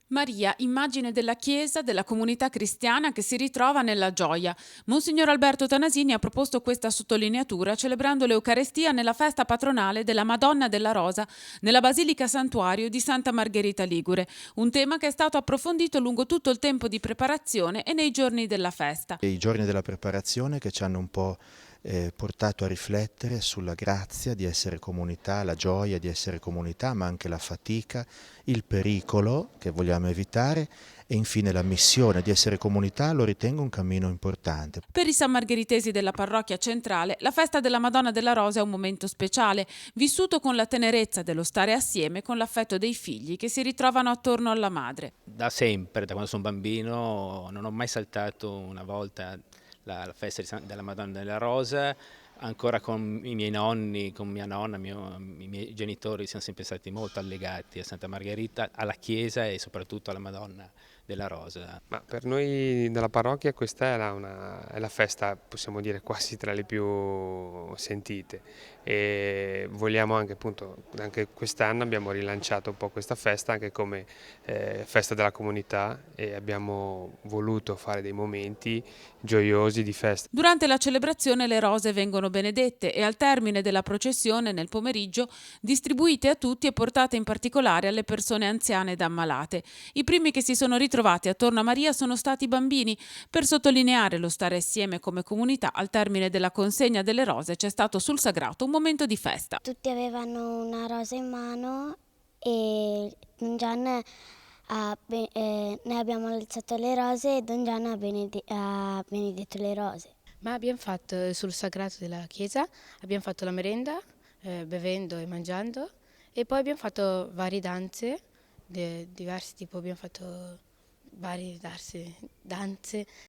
Maria, immagine della Chiesa, della comunità cristiana che si ritrova nella gioia. Monsignor Alberto Tanasini ha proposto questa sottolineatura celebrando l'Eucarestia nella festa patronale della Madonna della Rosa nella Basilica Santuario di Santa Margherita Ligure, un tema che è stato approfondito lungo tutto il tempo di preparazione e nei giorni della festa. I giorni della preparazione che ci hanno un po' portato a riflettere sulla grazia di essere comunità, la gioia di essere comunità, ma anche la fatica, il pericolo che vogliamo evitare e infine la missione di essere comunità lo ritengo un cammino importante. Per i sammargheritesi della parrocchia centrale, la festa della Madonna della Rosa è un momento speciale, vissuto con la tenerezza dello stare assieme con l'affetto dei figli che si ritrovano attorno alla madre. Da sempre, da quando sono bambino, non ho mai saltato una volta la festa della Madonna della Rosa, ancora con i miei nonni, con mia nonna, i miei genitori siamo sempre stati molto allegati a Santa Margherita, alla chiesa e soprattutto alla Madonna della Rosa. Ma per noi della parrocchia questa è la festa, possiamo dire, quasi tra le più sentite e vogliamo anche, appunto, anche quest'anno abbiamo rilanciato un po' questa festa anche come festa della comunità e abbiamo voluto fare dei momenti gioiosi di festa. Durante la celebrazione le rose vengono benedette e al termine della processione nel pomeriggio distribuite a tutti e portate in particolare alle persone anziane ed ammalate. I primi che si sono ritrovati attorno a Maria sono stati i bambini. Per sottolineare lo stare assieme come comunità, al termine della consegna delle rose c'è stato sul sagrato un momento di festa. Tutti avevano una rosa in mano e Don Gian noi abbiamo alzato le rose e Don Gian ha benedetto le rose. Ma abbiamo fatto sul sagrato della chiesa, abbiamo fatto la merenda, bevendo e mangiando, e poi abbiamo fatto varie danze, diversi tipo abbiamo fatto varie danze